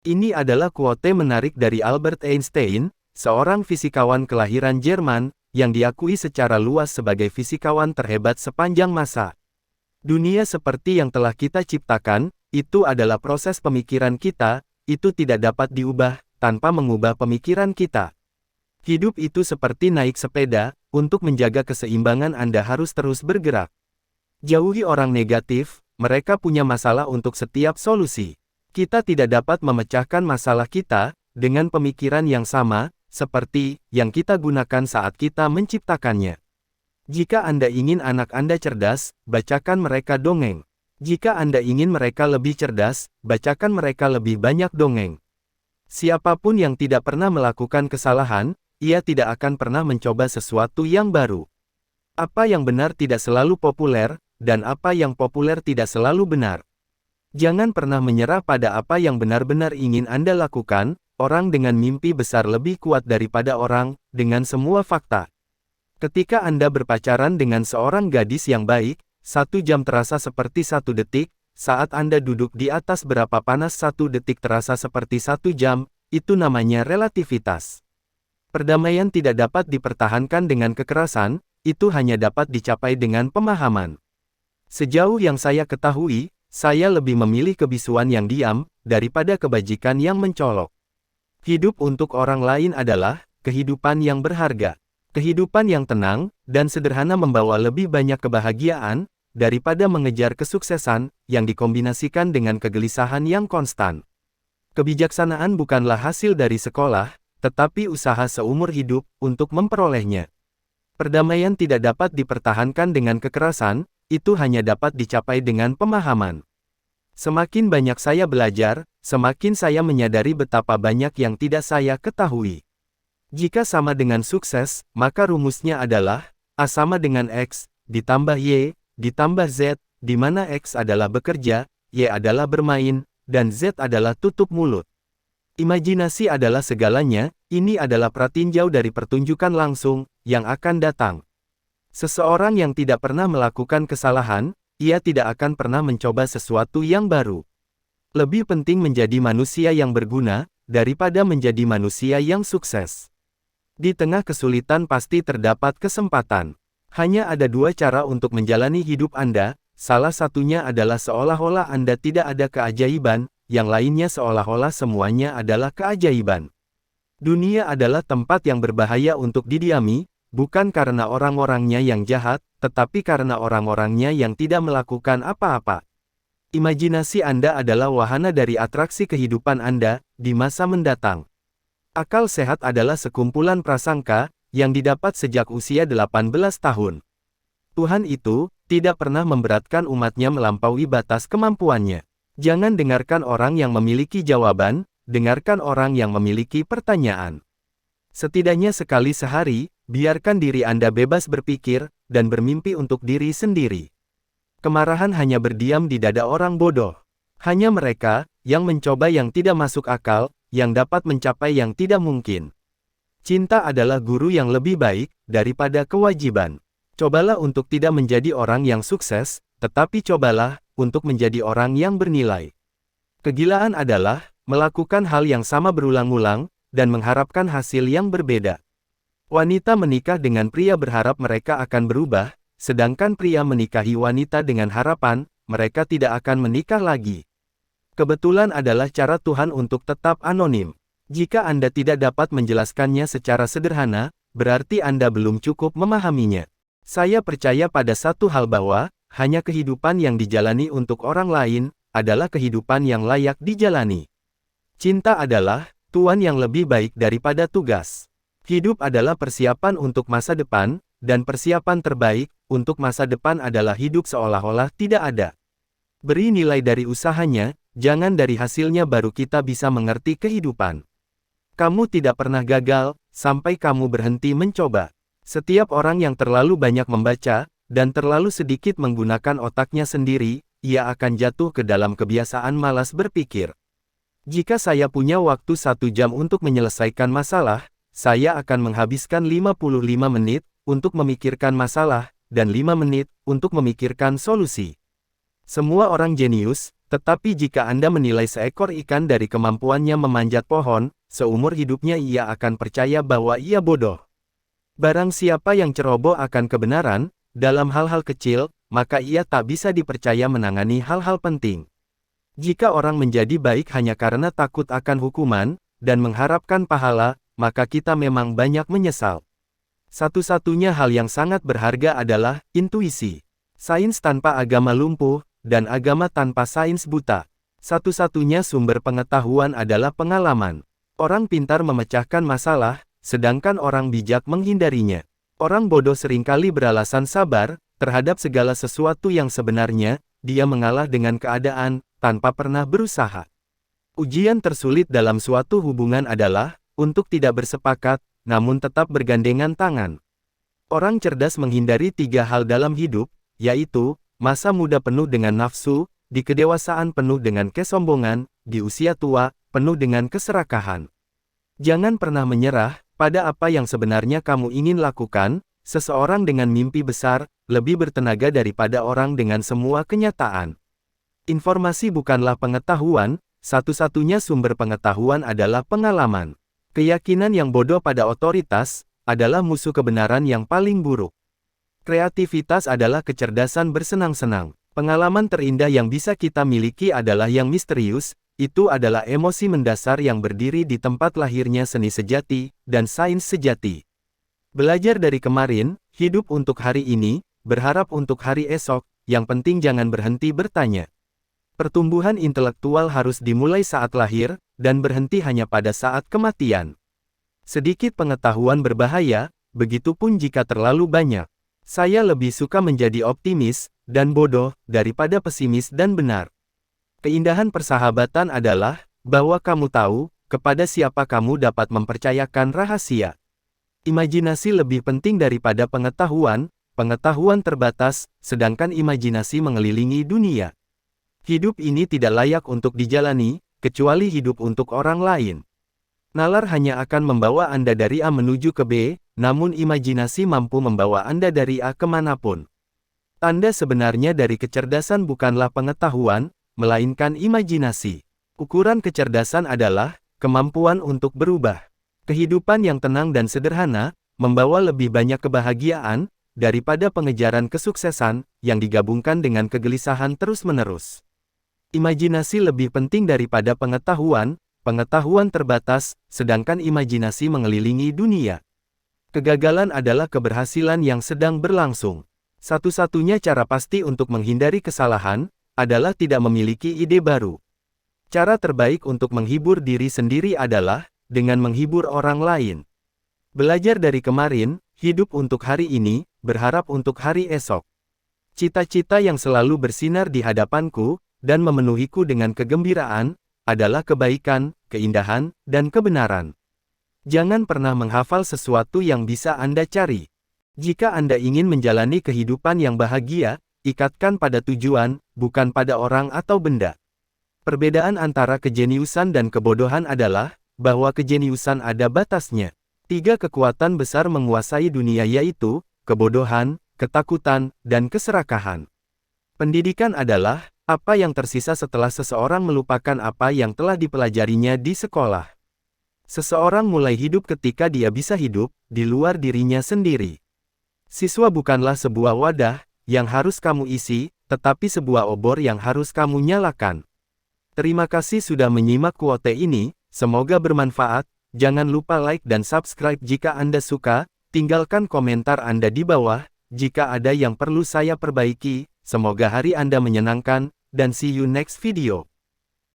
Ini adalah quote menarik dari Albert Einstein, seorang fisikawan kelahiran Jerman, yang diakui secara luas sebagai fisikawan terhebat sepanjang masa. Dunia seperti yang telah kita ciptakan, itu adalah proses pemikiran kita, itu tidak dapat diubah, tanpa mengubah pemikiran kita. Hidup itu seperti naik sepeda, untuk menjaga keseimbangan Anda harus terus bergerak. Jauhi orang negatif, mereka punya masalah untuk setiap solusi. Kita tidak dapat memecahkan masalah kita, dengan pemikiran yang sama, seperti yang kita gunakan saat kita menciptakannya. Jika Anda ingin anak Anda cerdas, bacakan mereka dongeng. Jika Anda ingin mereka lebih cerdas, bacakan mereka lebih banyak dongeng. Siapapun yang tidak pernah melakukan kesalahan, ia tidak akan pernah mencoba sesuatu yang baru. Apa yang benar tidak selalu populer, dan apa yang populer tidak selalu benar. Jangan pernah menyerah pada apa yang benar-benar ingin Anda lakukan. Orang dengan mimpi besar lebih kuat daripada orang dengan semua fakta. Ketika Anda berpacaran dengan seorang gadis yang baik, 1 jam terasa seperti 1 detik, saat Anda duduk di atas berapa panas 1 detik terasa seperti 1 jam, itu namanya relativitas. Perdamaian tidak dapat dipertahankan dengan kekerasan, itu hanya dapat dicapai dengan pemahaman. Sejauh yang saya ketahui, saya lebih memilih kebisuan yang diam, daripada kebajikan yang mencolok. Hidup untuk orang lain adalah kehidupan yang berharga. Kehidupan yang tenang dan sederhana membawa lebih banyak kebahagiaan, daripada mengejar kesuksesan yang dikombinasikan dengan kegelisahan yang konstan. Kebijaksanaan bukanlah hasil dari sekolah, tetapi usaha seumur hidup untuk memperolehnya. Perdamaian tidak dapat dipertahankan dengan kekerasan, itu hanya dapat dicapai dengan pemahaman. Semakin banyak saya belajar, semakin saya menyadari betapa banyak yang tidak saya ketahui. Jika sama dengan sukses, maka rumusnya adalah A sama dengan X, ditambah Y, ditambah Z, di mana X adalah bekerja, Y adalah bermain, dan Z adalah tutup mulut. Imajinasi adalah segalanya, ini adalah pratinjau dari pertunjukan langsung, yang akan datang. Seseorang yang tidak pernah melakukan kesalahan, ia tidak akan pernah mencoba sesuatu yang baru. Lebih penting menjadi manusia yang berguna, daripada menjadi manusia yang sukses. Di tengah kesulitan pasti terdapat kesempatan. Hanya ada 2 cara untuk menjalani hidup Anda, salah satunya adalah seolah-olah Anda tidak ada keajaiban, yang lainnya seolah-olah semuanya adalah keajaiban. Dunia adalah tempat yang berbahaya untuk didiami, bukan karena orang-orangnya yang jahat, tetapi karena orang-orangnya yang tidak melakukan apa-apa. Imajinasi Anda adalah wahana dari atraksi kehidupan Anda, di masa mendatang. Akal sehat adalah sekumpulan prasangka, yang didapat sejak usia 18 tahun. Tuhan itu, tidak pernah memberatkan umatnya melampaui batas kemampuannya. Jangan dengarkan orang yang memiliki jawaban, dengarkan orang yang memiliki pertanyaan. Setidaknya sekali sehari, biarkan diri Anda bebas berpikir, dan bermimpi untuk diri sendiri. Kemarahan hanya berdiam di dada orang bodoh. Hanya mereka, yang mencoba yang tidak masuk akal, yang dapat mencapai yang tidak mungkin. Cinta adalah guru yang lebih baik, daripada kewajiban. Cobalah untuk tidak menjadi orang yang sukses, tetapi cobalah, untuk menjadi orang yang bernilai. Kegilaan adalah, melakukan hal yang sama berulang-ulang, dan mengharapkan hasil yang berbeda. Wanita menikah dengan pria berharap mereka akan berubah, sedangkan pria menikahi wanita dengan harapan, mereka tidak akan menikah lagi. Kebetulan adalah cara Tuhan untuk tetap anonim. Jika Anda tidak dapat menjelaskannya secara sederhana, berarti Anda belum cukup memahaminya. Saya percaya pada satu hal bahwa, hanya kehidupan yang dijalani untuk orang lain, adalah kehidupan yang layak dijalani. Cinta adalah, tuan yang lebih baik daripada tugas. Hidup adalah persiapan untuk masa depan, dan persiapan terbaik untuk masa depan adalah hidup seolah-olah tidak ada. Beri nilai dari usahanya, jangan dari hasilnya baru kita bisa mengerti kehidupan. Kamu tidak pernah gagal, sampai kamu berhenti mencoba. Setiap orang yang terlalu banyak membaca, dan terlalu sedikit menggunakan otaknya sendiri, ia akan jatuh ke dalam kebiasaan malas berpikir. Jika saya punya waktu 1 jam untuk menyelesaikan masalah, saya akan menghabiskan 55 menit, untuk memikirkan masalah, dan 5 menit, untuk memikirkan solusi. Semua orang jenius, Tetapi jika Anda menilai seekor ikan dari kemampuannya memanjat pohon, seumur hidupnya ia akan percaya bahwa ia bodoh. Barang siapa yang ceroboh akan kebenaran, dalam hal-hal kecil, maka ia tak bisa dipercaya menangani hal-hal penting. Jika orang menjadi baik hanya karena takut akan hukuman, dan mengharapkan pahala, maka kita memang banyak menyesal. Satu-satunya hal yang sangat berharga adalah intuisi. Sains tanpa agama lumpuh, dan agama tanpa sains buta. Satu-satunya sumber pengetahuan adalah pengalaman. Orang pintar memecahkan masalah, sedangkan orang bijak menghindarinya. Orang bodoh seringkali beralasan sabar terhadap segala sesuatu yang sebenarnya dia mengalah dengan keadaan tanpa pernah berusaha. Ujian tersulit dalam suatu hubungan adalah untuk tidak bersepakat, namun tetap bergandengan tangan. Orang cerdas menghindari 3 hal dalam hidup, yaitu masa muda penuh dengan nafsu, di kedewasaan penuh dengan kesombongan, di usia tua penuh dengan keserakahan. Jangan pernah menyerah pada apa yang sebenarnya kamu ingin lakukan. Seseorang dengan mimpi besar lebih bertenaga daripada orang dengan semua kenyataan. Informasi bukanlah pengetahuan, satu-satunya sumber pengetahuan adalah pengalaman. Keyakinan yang bodoh pada otoritas adalah musuh kebenaran yang paling buruk. Kreativitas adalah kecerdasan bersenang-senang. Pengalaman terindah yang bisa kita miliki adalah yang misterius, itu adalah emosi mendasar yang berdiri di tempat lahirnya seni sejati dan sains sejati. Belajar dari kemarin, hidup untuk hari ini, berharap untuk hari esok, yang penting jangan berhenti bertanya. Pertumbuhan intelektual harus dimulai saat lahir, dan berhenti hanya pada saat kematian. Sedikit pengetahuan berbahaya, begitupun jika terlalu banyak. Saya lebih suka menjadi optimis, dan bodoh, daripada pesimis dan benar. Keindahan persahabatan adalah, bahwa kamu tahu, kepada siapa kamu dapat mempercayakan rahasia. Imajinasi lebih penting daripada pengetahuan, pengetahuan terbatas, sedangkan imajinasi mengelilingi dunia. Hidup ini tidak layak untuk dijalani, kecuali hidup untuk orang lain. Nalar hanya akan membawa Anda dari A menuju ke B, namun imajinasi mampu membawa Anda dari A kemanapun. Tanda sebenarnya dari kecerdasan bukanlah pengetahuan, melainkan imajinasi. Ukuran kecerdasan adalah kemampuan untuk berubah. Kehidupan yang tenang dan sederhana, membawa lebih banyak kebahagiaan, daripada pengejaran kesuksesan, yang digabungkan dengan kegelisahan terus-menerus. Imajinasi lebih penting daripada pengetahuan, pengetahuan terbatas, sedangkan imajinasi mengelilingi dunia. Kegagalan adalah keberhasilan yang sedang berlangsung. Satu-satunya cara pasti untuk menghindari kesalahan, adalah tidak memiliki ide baru. Cara terbaik untuk menghibur diri sendiri adalah dengan menghibur orang lain. Belajar dari kemarin, hidup untuk hari ini, berharap untuk hari esok. Cita-cita yang selalu bersinar di hadapanku, dan memenuhiku dengan kegembiraan, adalah kebaikan, keindahan, dan kebenaran. Jangan pernah menghafal sesuatu yang bisa Anda cari. Jika Anda ingin menjalani kehidupan yang bahagia, ikatkan pada tujuan, bukan pada orang atau benda. Perbedaan antara kejeniusan dan kebodohan adalah, bahwa kejeniusan ada batasnya. 3 kekuatan besar menguasai dunia yaitu, kebodohan, ketakutan, dan keserakahan. Pendidikan adalah, apa yang tersisa setelah seseorang melupakan apa yang telah dipelajarinya di sekolah. Seseorang mulai hidup ketika dia bisa hidup, di luar dirinya sendiri. Siswa bukanlah sebuah wadah, yang harus kamu isi, tetapi sebuah obor yang harus kamu nyalakan. Terima kasih sudah menyimak kuote ini. Semoga bermanfaat. Jangan lupa like dan subscribe jika Anda suka, tinggalkan komentar Anda di bawah, jika ada yang perlu saya perbaiki. Semoga hari Anda menyenangkan, dan see you next video.